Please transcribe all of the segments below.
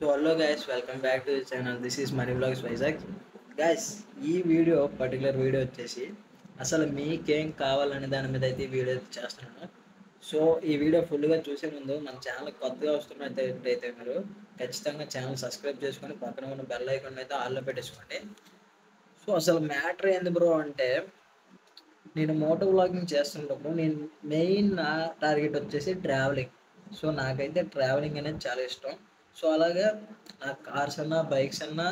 So hello guys, welcome back to the channel. This is money blogs Vizag. Guys, ఈ video particular video వచ్చేసి అసలు మీకేం కావాలనే దాని మీద అయితే ఈ వీడియో అయితే చేస్తున్నాను. సో ఈ వీడియో ఫుల్గా చూసే ముందు మన ఛానల్ కొత్తగా వస్తున్నట్టయితే మీరు ఖచ్చితంగా ఛానల్ సబ్స్క్రైబ్ చేసుకొని పక్కన ఉన్న బెల్ ఐకాన్ అయితే ఆల్లో పెట్టేసుకోండి. సో అసలు మ్యాటర్ ఏంది బ్రో అంటే, నేను మోటో వ్లాగింగ్ చేస్తున్నప్పుడు నేను మెయిన్ నా టార్గెట్ వచ్చేసి ట్రావెలింగ్. సో నాకైతే ట్రావెలింగ్ అనేది చాలా ఇష్టం. సో అలాగే నాకు కార్స్ అన్నా బైక్స్ అన్నా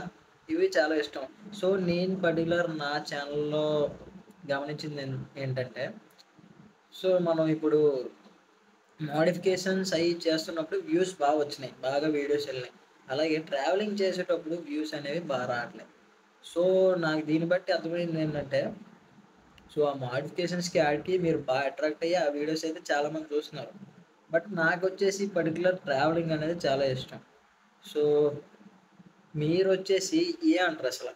ఇవి చాలా ఇష్టం. సో నేను పర్టికులర్ నా ఛానల్లో గమనించింది ఏంటంటే, సో మనం ఇప్పుడు మోడిఫికేషన్స్ అవి చేస్తున్నప్పుడు వ్యూస్ బాగా వచ్చినాయి, బాగా వీడియోస్ వెళ్ళినాయి. అలాగే ట్రావెలింగ్ చేసేటప్పుడు వ్యూస్ అనేవి బాగా రావట్లేదు. సో నాకు దీన్ని బట్టి అర్థమైంది ఏంటంటే, సో ఆ మోడిఫికేషన్స్కి యాడ్కి మీరు బాగా అట్రాక్ట్ అయ్యి ఆ వీడియోస్ అయితే చాలామంది చూస్తున్నారు. బట్ నాకు వచ్చేసి పర్టికులర్ ట్రావెలింగ్ అనేది చాలా ఇష్టం. సో మీరు వచ్చేసి అంటారు అసలు,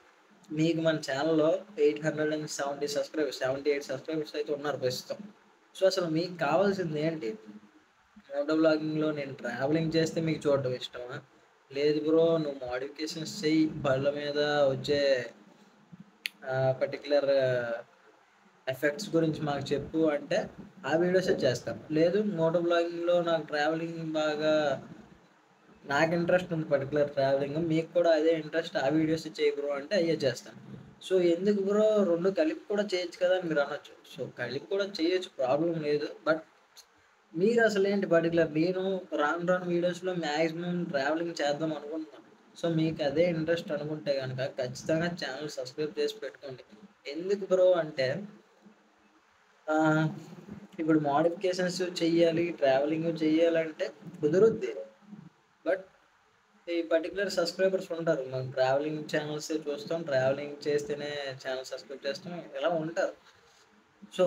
మీకు మన ఛానల్లో 78 సబ్స్క్రైబర్స్ అయితే ఉన్నారు ప్రస్తుతం. సో అసలు మీకు కావాల్సింది ఏంటి? మోటో బ్లాగింగ్లో నేను ట్రావెలింగ్ చేస్తే మీకు చూడటం ఇష్టమా? లేదు బ్రో, నువ్వు మోడిఫికేషన్స్ చెయ్యి, బళ్ళ మీద వచ్చే పర్టికులర్ ఎఫెక్ట్స్ గురించి మాకు చెప్పు అంటే ఆ వీడియోసే చేస్తాం. లేదు, మోటో బ్లాగింగ్లో నాకు ట్రావెలింగ్ బాగా నాకు ఇంట్రెస్ట్ ఉంది, పర్టికులర్ ట్రావెలింగ్ మీకు కూడా అదే ఇంట్రెస్ట్, ఆ వీడియోస్ చేయి బ్రో అంటే అయ్యే చేస్తాను. సో ఎందుకు బ్రో, రెండు కలిపి కూడా చేయొచ్చు కదా అని మీరు అనొచ్చు. సో కలిపి కూడా చేయొచ్చు, ప్రాబ్లం లేదు. బట్ మీరు అసలు ఏంటి పర్టికులర్, నేను రాను రాను వీడియోస్లో మ్యాక్సిమం ట్రావెలింగ్ చేద్దాం అనుకుంటున్నాను. సో మీకు అదే ఇంట్రెస్ట్ అనుకుంటే కనుక ఖచ్చితంగా ఛానల్ సబ్స్క్రైబ్ చేసి పెట్టుకోండి. ఎందుకు బ్రో అంటే, ఇప్పుడు మోడిఫికేషన్స్ చెయ్యాలి, ట్రావెలింగ్ చెయ్యాలంటే కుదురుద్ది. బట్ ఈ పర్టికులర్ సబ్స్క్రైబర్స్ ఉంటారు, మనం ట్రావెలింగ్ ఛానల్స్ చూస్తాం, ట్రావెలింగ్ చేస్తేనే ఛానల్ సబ్స్క్రైబ్ చేస్తాం, ఇలా ఉంటారు. సో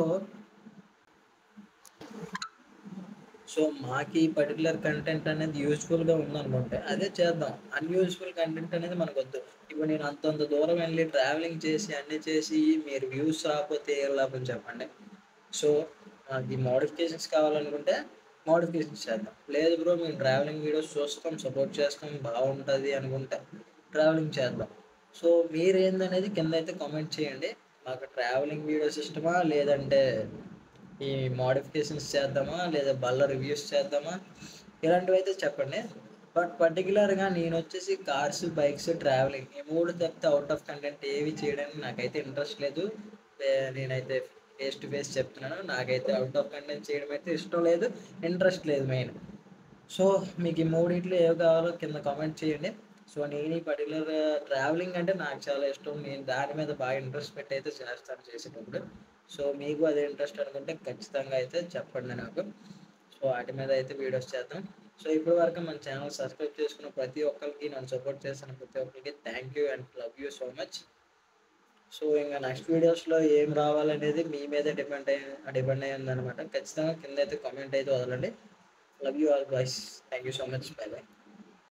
సో మాకు ఈ పర్టికులర్ కంటెంట్ అనేది యూస్ఫుల్గా ఉందనుకుంటే అదే చేద్దాం. అన్యూస్ఫుల్ కంటెంట్ అనేది మనకు వద్దు. ఇప్పుడు నేను అంతంత దూరం వెళ్ళి ట్రావెలింగ్ చేసి అన్నీ చేసి మీరు వ్యూస్ రాకపోతే ఏం లాభం చెప్పండి. సో అది మోడిఫికేషన్స్ కావాలనుకుంటే మోడిఫికేషన్స్ చేద్దాం. లేదు బ్రో, మేము ట్రావెలింగ్ వీడియోస్ చూస్తాం, సపోర్ట్ చేస్తాం, బాగుంటుంది అనుకుంటే ట్రావెలింగ్ చేద్దాం. సో మీరేందనేది కింద అయితే కామెంట్ చేయండి. మాకు ట్రావెలింగ్ వీడియోస్ ఇష్టమా, లేదంటే ఈ మోడిఫికేషన్స్ చేద్దామా, లేదా బల్ల రివ్యూస్ చేద్దామా, ఇలాంటివి అయితే చెప్పండి. బట్ పర్టికులర్గా నేను వచ్చేసి కార్స్, బైక్స్, ట్రావెలింగ్ ఈ మూడు తప్పితే అవుట్ ఆఫ్ కంటెంట్ ఏవి చేయడానికి నాకైతే ఇంట్రెస్ట్ లేదు. నేనైతే ఫేస్ టు ఫేస్ చెప్తున్నాను, నాకైతే అవుట్ ఆఫ్ కంటెంట్ చేయడం అయితే ఇష్టం లేదు, ఇంట్రెస్ట్ లేదు మెయిన్. సో మీకు ఈ మూడింట్లో ఏవి కావాలో కింద కామెంట్ చేయండి. సో నేను ఈ పర్టికులర్ ట్రావెలింగ్ అంటే నాకు చాలా ఇష్టం, నేను దాని మీద బాగా ఇంట్రెస్ట్ పెట్టి అయితే చేస్తాను చేసేటప్పుడు. సో మీకు అదే ఇంట్రెస్ట్ అనుకుంటే ఖచ్చితంగా అయితే చెప్పండి నాకు. సో వాటి మీద అయితే వీడియోస్ చేద్దాం. సో ఇప్పటి వరకు మన ఛానల్ సబ్స్క్రైబ్ చేసుకున్న ప్రతి ఒక్కరికి, నన్ను సపోర్ట్ చేస్తున్న ప్రతి ఒక్కరికి thank you and love you so much. So ఇంకా నెక్స్ట్ వీడియోస్లో ఏం రావాలనేది మీ మీదే డిపెండ్ అయ్యింది అనమాట. ఖచ్చితంగా కింద అయితే కామెంట్ అయితే వదలండి. Love you all boys. Thank you so much. By by.